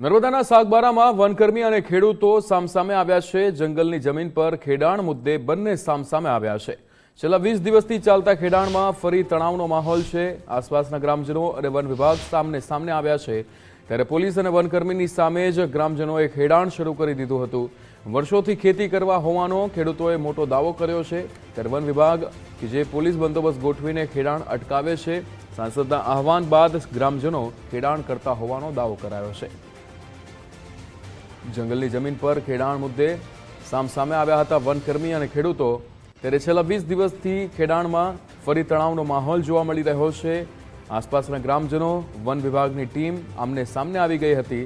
નર્મદાના સાગબારામાં વનકર્મી અને ખેડૂતો સામસામે આવ્યા છે। જંગલની જમીન પર ખેડાણ મુદ્દે બંને સામસામે આવ્યા છે। છેલ્લા 20 દિવસથી ચાલતા ખેડાણમાં ફરી તણાવનો માહોલ છે। આસપાસના ગ્રામજનો અને વન વિભાગ સામને આવ્યા છે, ત્યારે પોલીસ અને વનકર્મીની સામે જ ગ્રામજનોએ ખેડાણ શરૂ કરી દીધું હતું। વર્ષોથી ખેતી કરવા હોવાનો ખેડૂતોએ મોટો દાવો કર્યો છે, ત્યારે વન વિભાગ કે જે પોલીસ બંદોબસ્ત ગોઠવીને ખેડાણ અટકાવે છે। સાંસદના આહવાન બાદ ગ્રામજનો ખેડાણ કરતા હોવાનો દાવો કરાયો છે। જંગલની જમીન પર ખેડાણ મુદ્દે સામસામે આવ્યા હતા વનકર્મી અને ખેડૂતો, ત્યારે છેલ્લા 20 દિવસથી ખેડાણમાં ફરી તણાવનો માહોલ જોવા મળી રહ્યો છે। આસપાસના ગ્રામજનો વન વિભાગની ટીમ આમને સામને આવી ગઈ હતી।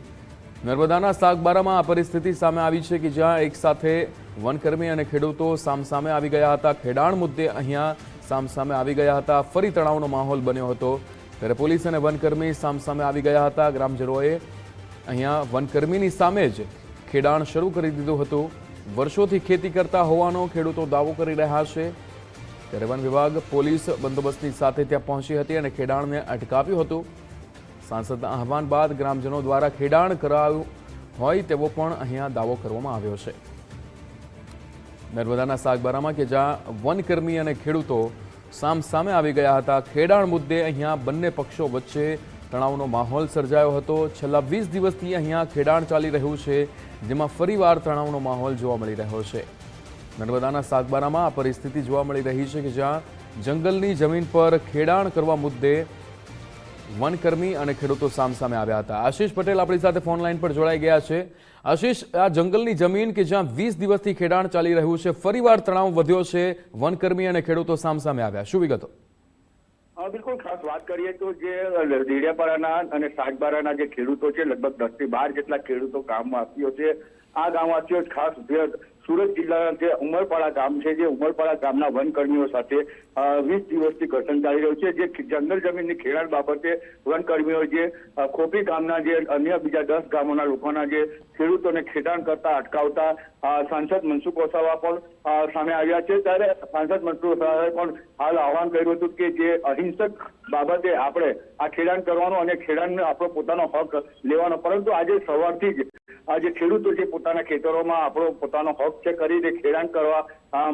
નર્મદાના સાગબારામાં આ પરિસ્થિતિ સામે આવી છે કે જ્યાં એક સાથે વનકર્મી અને ખેડૂતો સામસામે આવી ગયા હતા। ખેડાણ મુદ્દે અહીંયા સામસામે આવી ગયા હતા, ફરી તણાવનો માહોલ બન્યો હતો, ત્યારે પોલીસ અને વનકર્મી સામસામે આવી ગયા હતા। ગ્રામજનોએ અહીંયા વનકર્મીની સામે જ ખેડાણ શરૂ કરી દીધું હતું। વર્ષોથી ખેતી કરતા હોવાનો ખેડૂતો દાવો કરી રહ્યા છે, ત્યારે વન વિભાગ પોલીસ બંદોબસ્તની સાથે ત્યાં પહોંચી હતી અને ખેડાણને અટકાવ્યું હતું। સાંસદના આહવાન બાદ ગ્રામજનો દ્વારા ખેડાણ કરાયું હોય તેવો પણ અહીંયા દાવો કરવામાં આવ્યો છે। નર્મદાના સાગબારામાં કે જ્યાં વનકર્મી અને ખેડૂતો સામસામે આવી ગયા હતા, ખેડાણ મુદ્દે અહીંયા બંને પક્ષો વચ્ચે તણાવનો માહોલ સર્જાયો હતો। છેલ્લા 20 દિવસથી અહીંયા ખેડાણ ચાલી રહ્યું છે, જેમાં ફરીવાર તણાવનો માહોલ જોવા મળી રહ્યો છે। નર્મદાના સાગબારામાં આ પરિસ્થિતિ જોવા મળી રહી છે કે જ્યાં જંગલની જમીન પર ખેડાણ કરવા મુદ્દે વનકર્મી અને ખેડૂતો સામસામે આવ્યા હતા। આશીષ પટેલ આપણી સાથે ફોન લાઈન પર જોડાઈ ગયા છે। આશીષ, આ જંગલની જમીન કે જ્યાં 20 દિવસથી ખેડાણ ચાલી રહ્યું છે, ફરીવાર તણાવ વધ્યો છે, વનકર્મી અને ખેડૂતો સામસામે આવ્યા, શું વિગતો? બિલકુલ, ખાસ વાત કરીએ તો જે દેડિયાપાડાના અને સાગબારાના જે ખેડૂતો છે, લગભગ 10 થી 12 જેટલા ખેડૂતો ગામવાસીઓ છે। આ ગામવાસીઓ ખાસ સુરત જિલ્લાના જે ઉમરપાડા ગામ છે, જે ઉમરપાડા ગામના વનકર્મીઓ સાથે 20 દિવસથી ઘર્ષણ ચાલી રહ્યું છે। જે જંગલ જમીનની ખેડાણ બાબતે વનકર્મીઓ જે ખોપી ગામના જે અન્ય બીજા 10 ગામોના લોકોના જે ખેડૂતોને ખેડાણ કરતા અટકાવતા સાંસદ મનસુખ વસાવા પણ સામે આવ્યા છે। ત્યારે સાંસદ મનસુખ વસાવાએ પણ હાલ આહવાન કર્યું હતું કે જે અહિંસક બાબતે આપણે આ ખેડાણ કરવાનો અને ખેડાણને આપણો પોતાનો હક લેવાનો, પરંતુ આજે સવારથી જ આ જે ખેડૂતો જે પોતાના ખેતરોમાં આપણો પોતાનો હક છે કરીને ખેડાણ કરવા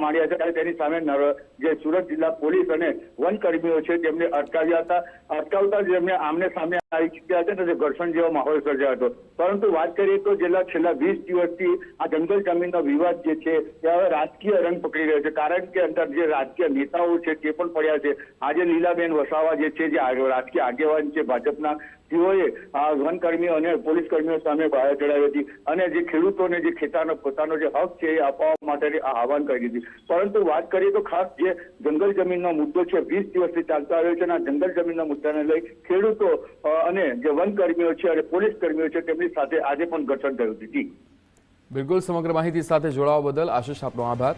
માંડ્યા છે, ત્યારે તેની સામે જે સુરત જિલ્લા પોલીસ અને વનકર્મીઓ છે તેમને અટકાવ્યા હતા। અટકાવતા જેમને આમને સામે આવી ચૂક્યા હતા તો ઘર્ષણ જેવો માહોલ સર્જાયો હતો। પરંતુ વાત કરીએ તો છેલ્લા 20 દિવસથી આ જંગલ જમીનનો વિવાદ જે છે તે હવે રાજકીય રંગ પકડી રહ્યો છે, કારણ કે અંદર જે રાજકીય નેતાઓ છે તે પણ પડ્યા છે। આજે લીલાબેન વસાવા જે છે, જે રાજકીય આગેવાન છે ભાજપના, તેઓએ વનકર્મીઓ અને પોલીસ કર્મીઓ સામે બાયો ચડાવી હતી અને જે ખેડૂતોને જે ખેતરનો પોતાનો જે હક છે એ અપાવવા માટે આહવાન કરી દીધી। પરંતુ વાત કરીએ તો ખાસ જે જંગલ જમીનનો મુદ્દો છે 20 દિવસથી ચાલતો આવ્યો છે અને આ જંગલ જમીનના મુદ્દાને લઈ ખેડૂતો અને જે વનકર્મીઓ છે અને પોલીસ કર્મીઓ છે તેમની સાથે આજે પણ ઘર્ષણ થયું હતું। બિલકુલ, સમગ્ર માહિતી સાથે જોડાવા બદલ આશીષ આપનો આભાર।